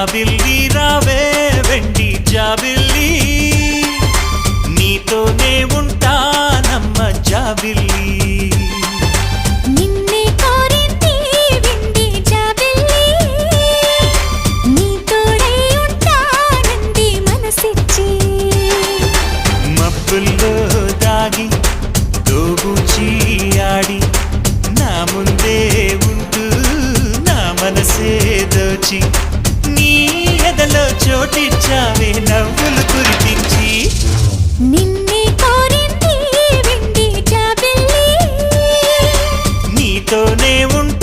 జాబిల్లి రావే వెండి జాబిల్లి నీతోనే ఉంటానమ్మ జాబిల్లి నిన్నే కోరింది వెండి జాబిల్లి నీ తోడై ఉంటానంది మనసిచ్చి మబ్బుల్లో దాగి దోబూచి ఆడి నా ముందే ఉంటూ నా మనసే దోచి నీ ఎదలో చోటిచ్చావే నవ్వులు